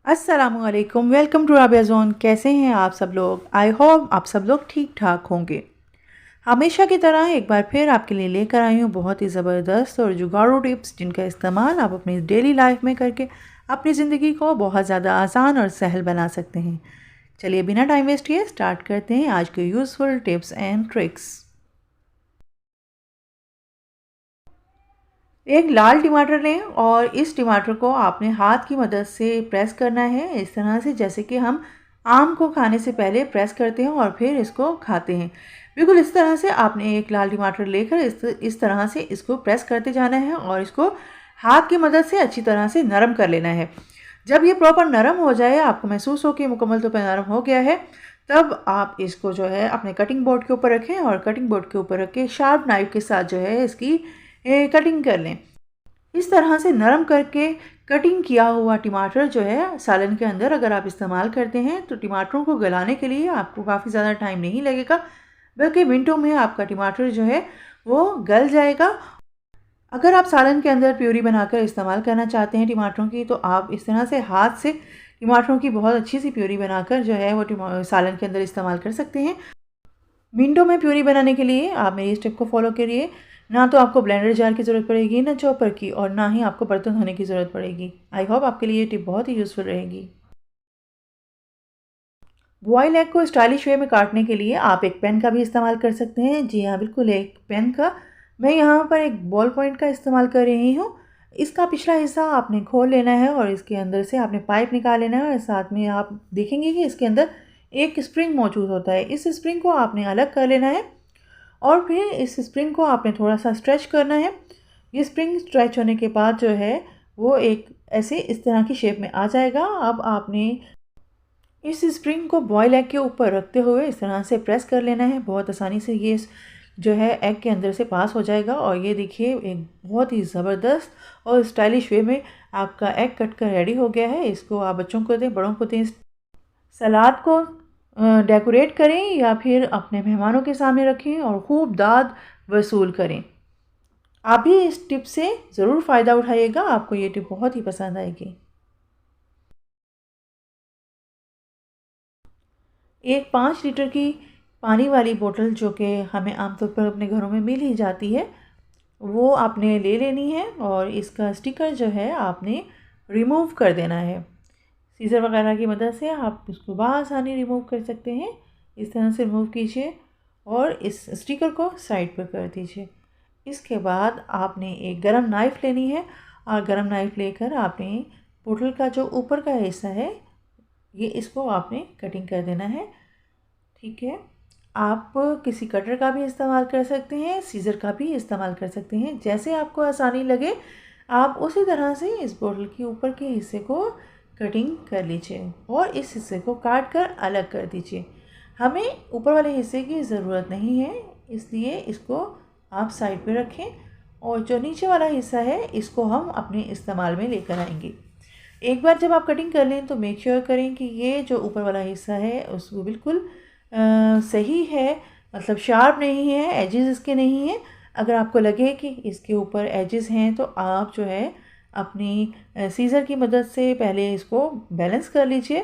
अस्सलामुअलैकुम, welcome to Rabia zone. कैसे हैं आप सब लोग? आई होप आप सब लोग ठीक ठाक होंगे। हमेशा की तरह एक बार फिर आपके लिए लेकर आई हूँ बहुत ही ज़बरदस्त और जुगाड़ू टिप्स, जिनका इस्तेमाल आप अपनी डेली लाइफ में करके अपनी ज़िंदगी को बहुत ज़्यादा आसान और सहल बना सकते हैं। चलिए बिना टाइम वेस्ट किए स्टार्ट करते हैं आज के यूज़फुल टिप्स एंड ट्रिक्स। एक लाल टमाटर लें और इस टमाटर को आपने हाथ की मदद से प्रेस करना है, इस तरह से जैसे कि हम आम को खाने से पहले प्रेस करते हैं और फिर इसको खाते हैं। बिल्कुल इस तरह से आपने एक लाल टमाटर लेकर इस तरह से इसको प्रेस करते जाना है और इसको हाथ की मदद से अच्छी तरह से नरम कर लेना है। जब ये प्रॉपर नरम हो जाए, आपको महसूस हो कि मुकम्मल तौर पर नरम हो गया है, तब आप इसको जो है अपने कटिंग बोर्ड के ऊपर रखें और कटिंग बोर्ड के ऊपर रख के शार्प नाइफ के साथ जो है इसकी कटिंग कर लें। इस तरह से नरम करके कटिंग किया हुआ टमाटर जो है सालन के अंदर अगर आप इस्तेमाल करते हैं तो टमाटरों को गलाने के लिए आपको काफ़ी ज़्यादा टाइम नहीं लगेगा, बल्कि मिनटों में आपका टमाटर जो है वो गल जाएगा। अगर आप सालन के अंदर प्यूरी बनाकर इस्तेमाल करना चाहते हैं टमाटरों की, तो आप इस तरह से हाथ से टमाटरों की बहुत अच्छी सी प्यूरी बनाकर जो है वो सालन के अंदर इस्तेमाल कर सकते हैं। विंडो में प्यूरी बनाने के लिए आप मेरी स्टेप को फॉलो करिए। ना तो आपको ब्लेंडर जार की ज़रूरत पड़ेगी, ना चॉपर की, और ना ही आपको बर्तन धोने की ज़रूरत पड़ेगी। आई होप आपके लिए ये टिप बहुत ही यूज़फुल रहेगी। बॉयल एग को स्टाइलिश वे में काटने के लिए आप एक पेन का भी इस्तेमाल कर सकते हैं। जी हाँ, बिल्कुल एक पेन का। मैं यहाँ पर एक बॉल पॉइंट का इस्तेमाल कर रही हूँ। इसका पिछला हिस्सा आपने खोल लेना है और इसके अंदर से आपने पाइप निकाल लेना है, और साथ में आप देखेंगे कि इसके अंदर एक स्प्रिंग मौजूद होता है। इस स्प्रिंग को आपने अलग कर लेना है और फिर इस स्प्रिंग को आपने थोड़ा सा स्ट्रेच करना है। ये स्प्रिंग स्ट्रेच होने के बाद जो है वो एक ऐसे इस तरह की शेप में आ जाएगा। अब आपने इस स्प्रिंग को बॉयल एग के ऊपर रखते हुए इस तरह से प्रेस कर लेना है। बहुत आसानी से ये जो है एग के अंदर से पास हो जाएगा और ये देखिए एक बहुत ही ज़बरदस्त और स्टाइलिश वे में आपका एग कट कर रेडी हो गया है। इसको आप बच्चों को दें, बड़ों को दें, सलाद को डेकोरेट करें या फिर अपने मेहमानों के सामने रखें और खूब दाद वसूल करें। आप भी इस टिप से ज़रूर फ़ायदा उठाइएगा, आपको ये टिप बहुत ही पसंद आएगी। एक 5 लीटर की पानी वाली बोतल, जो कि हमें आमतौर पर अपने घरों में मिल ही जाती है, वो आपने ले लेनी है और इसका स्टिकर जो है आपने रिमूव कर देना है। सीज़र वगैरह की मदद से आप इसको बआसानी रिमूव कर सकते हैं। इस तरह से रिमूव कीजिए और इस स्टिकर को साइड पर कर दीजिए। इसके बाद आपने एक गरम नाइफ़ लेनी है और गरम नाइफ़ लेकर आपने बोतल का जो ऊपर का हिस्सा है, ये इसको आपने कटिंग कर देना है। ठीक है, आप किसी कटर का भी इस्तेमाल कर सकते हैं, सीज़र का भी इस्तेमाल कर सकते हैं, जैसे आपको आसानी लगे आप उसी तरह से इस बोतल के ऊपर के हिस्से को कटिंग कर लीजिए और इस हिस्से को काट कर अलग कर दीजिए। हमें ऊपर वाले हिस्से की ज़रूरत नहीं है, इसलिए इसको आप साइड पे रखें और जो नीचे वाला हिस्सा है इसको हम अपने इस्तेमाल में लेकर आएंगे। एक बार जब आप कटिंग कर लें तो मेक श्योर करें कि ये जो ऊपर वाला हिस्सा है उसको बिल्कुल सही है, मतलब शार्प नहीं है, एजेस इसके नहीं हैं। अगर आपको लगे कि इसके ऊपर एजेस हैं तो आप जो है अपनी सीज़र की मदद से पहले इसको बैलेंस कर लीजिए,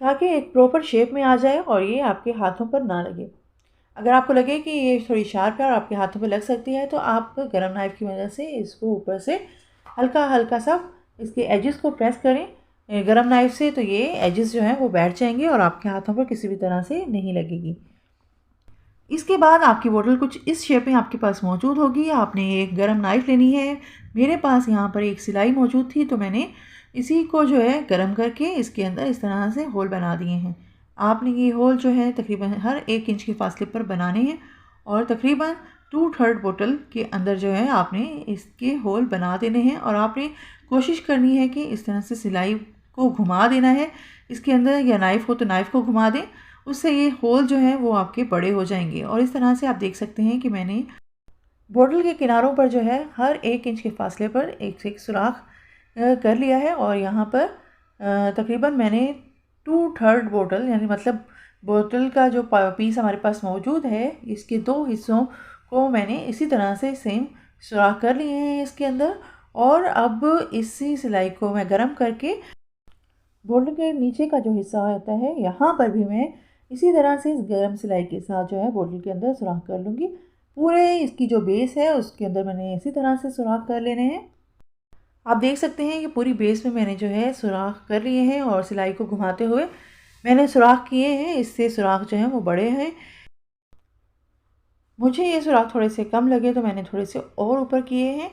ताकि एक प्रॉपर शेप में आ जाए और ये आपके हाथों पर ना लगे। अगर आपको लगे कि ये थोड़ी शार्प है और आपके हाथों पे लग सकती है, तो आप गरम नाइफ़ की मदद से इसको ऊपर से हल्का-हल्का सा इसके एजेस को प्रेस करें गरम नाइफ़ से, तो ये एजेस जो हैं वो बैठ जाएँगे और आपके हाथों पर किसी भी तरह से नहीं लगेगी। इसके बाद आपकी बोतल कुछ इस शेप में आपके पास मौजूद होगी। आपने एक गरम नाइफ़ लेनी है। मेरे पास यहाँ पर एक सिलाई मौजूद थी, तो मैंने इसी को जो है गरम करके इसके अंदर इस तरह से होल बना दिए हैं। आपने ये होल जो है तकरीबन हर 1 इंच के फासले पर बनाने हैं और तकरीबन 2/3 बोतल के अंदर जो है आपने इसके होल बना देने हैं और आपने कोशिश करनी है कि इस तरह से सिलाई को घुमा देना है इसके अंदर, या नाइफ़ हो तो नाइफ़ को घुमा दें, उससे ये होल जो हैं वो आपके बड़े हो जाएंगे। और इस तरह से आप देख सकते हैं कि मैंने बोतल के किनारों पर जो है हर 1 इंच के फासले पर एक से एक सुराख कर लिया है और यहाँ पर तकरीबन मैंने 2/3 बोतल, यानी मतलब बोतल का जो पीस हमारे पास मौजूद है, इसके 2 हिस्सों को मैंने इसी तरह से सेम सुराख कर लिए हैं इसके अंदर। और अब इसी सिलाई को मैं गरम करके बोतल के नीचे का जो हिस्सा होता है यहाँ पर भी मैं इसी तरह से इस गर्म सिलाई के साथ जो है बोतल के अंदर सुराख कर लूँगी। पूरे इसकी जो बेस है उसके अंदर मैंने इसी तरह से सुराख कर लेने हैं। आप देख सकते हैं कि पूरी बेस में मैंने जो है सुराख कर लिए हैं और सिलाई को घुमाते हुए मैंने सुराख किए हैं। इससे सुराख जो हैं वो बड़े हैं। मुझे ये सुराख थोड़े से कम लगे तो मैंने थोड़े से और ऊपर किए हैं,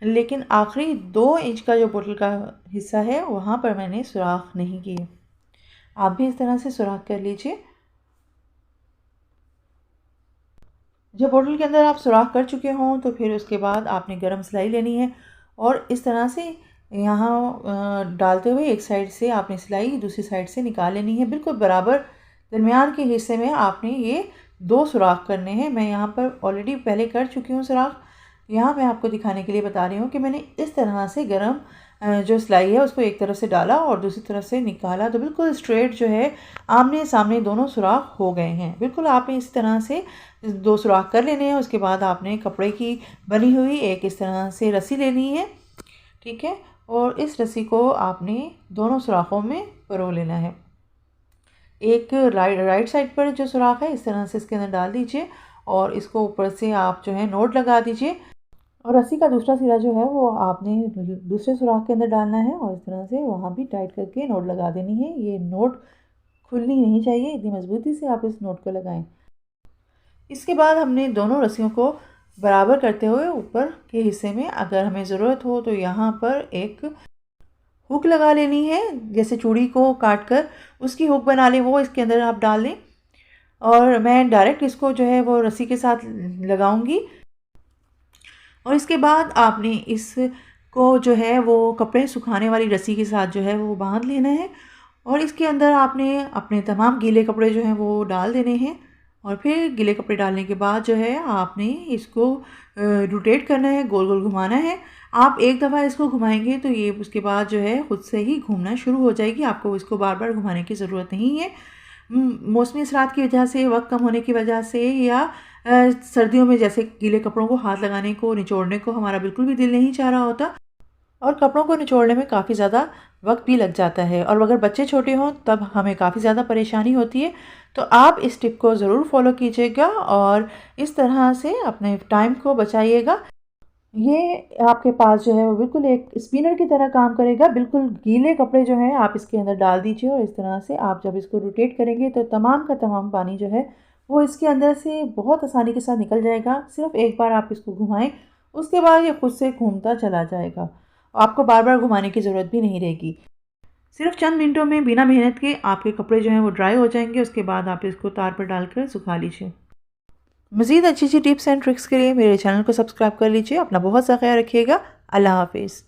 लेकिन आखिरी 2 इंच का जो बोतल का हिस्सा है वहाँ पर मैंने सुराख नहीं किए। आप भी इस तरह से सुराख कर लीजिए। जब बोतल के अंदर आप सुराख कर चुके हों तो फिर उसके बाद आपने गरम सिलाई लेनी है और इस तरह से यहाँ डालते हुए एक साइड से आपने सिलाई दूसरी साइड से निकाल लेनी है। बिल्कुल बराबर दरमियान के हिस्से में आपने ये 2 सुराख करने हैं। मैं यहाँ पर ऑलरेडी पहले कर चुकी हूँ सुराख। यहाँ मैं आपको दिखाने के लिए बता रही हूँ कि मैंने इस तरह से गरम जो सिलाई है उसको एक तरफ से डाला और दूसरी तरफ से निकाला तो बिल्कुल स्ट्रेट जो है आमने सामने दोनों सुराख हो गए हैं। बिल्कुल आपने इस तरह से 2 सुराख कर लेने हैं। उसके बाद आपने कपड़े की बनी हुई एक इस तरह से रस्सी लेनी है, ठीक है, और इस रस्सी को आपने दोनों सुराखों में परो लेना है। एक राइट साइड पर जो सुराख है इस तरह से इसके अंदर डाल दीजिए और इसको ऊपर से आप जो है नोट लगा दीजिए और रस्सी का दूसरा सिरा जो है वो आपने दूसरे सुराख के अंदर डालना है और इस तरह से वहाँ भी टाइट करके नोट लगा देनी है। ये नोट खुलनी नहीं चाहिए, इतनी मजबूती से आप इस नोट को लगाएं। इसके बाद हमने दोनों रस्सियों को बराबर करते हुए ऊपर के हिस्से में अगर हमें ज़रूरत हो तो यहाँ पर एक हुक लगा लेनी है। जैसे चूड़ी को काट कर उसकी हुक बना लें, वो इसके अंदर आप डाल दें और मैं डायरेक्ट इसको जो है वो रस्सी के साथ लगाऊंगी। और इसके बाद आपने इसको जो है वो कपड़े सुखाने वाली रस्सी के साथ जो है वो बांध लेना है और इसके अंदर आपने अपने तमाम गीले कपड़े जो हैं वो डाल देने हैं और फिर गीले कपड़े डालने के बाद जो है आपने इसको रोटेट करना है, गोल गोल घुमाना है। आप एक दफ़ा इसको घुमाएंगे तो ये उसके बाद जो है ख़ुद से ही घूमना शुरू हो जाएगी, आपको इसको बार बार घुमाने की ज़रूरत नहीं है। मौसमी असरात की वजह से, वक्त कम होने की वजह से या सर्दियों में जैसे गीले कपड़ों को हाथ लगाने को, निचोड़ने को हमारा बिल्कुल भी दिल नहीं चाह रहा होता और कपड़ों को निचोड़ने में काफ़ी ज़्यादा वक्त भी लग जाता है और अगर बच्चे छोटे हों तब हमें काफ़ी ज़्यादा परेशानी होती है। तो आप इस टिप को ज़रूर फॉलो कीजिएगा और इस तरह से अपने टाइम को बचाइएगा। ये आपके पास जो है वो बिल्कुल एक स्पिनर की तरह काम करेगा। बिल्कुल गीले कपड़े जो हैं आप इसके अंदर डाल दीजिए और इस तरह से आप जब इसको रोटेट करेंगे तो तमाम का तमाम पानी जो है वो इसके अंदर से बहुत आसानी के साथ निकल जाएगा। सिर्फ एक बार आप इसको घुमाएं, उसके बाद ये खुद से घूमता चला जाएगा। आपको बार बार घुमाने की ज़रूरत भी नहीं रहेगी। सिर्फ चंद मिनटों में बिना मेहनत के आपके कपड़े जो हैं वो ड्राई हो जाएंगे। उसके बाद आप इसको तार पर डालकर सुखा लीजिए। मज़ीद अच्छी अच्छी टिप्स एंड ट्रिक्स के लिए मेरे चैनल को सब्सक्राइब कर लीजिए। अपना बहुत सा ख्याल रखिएगा। अल्लाह हाफिज़।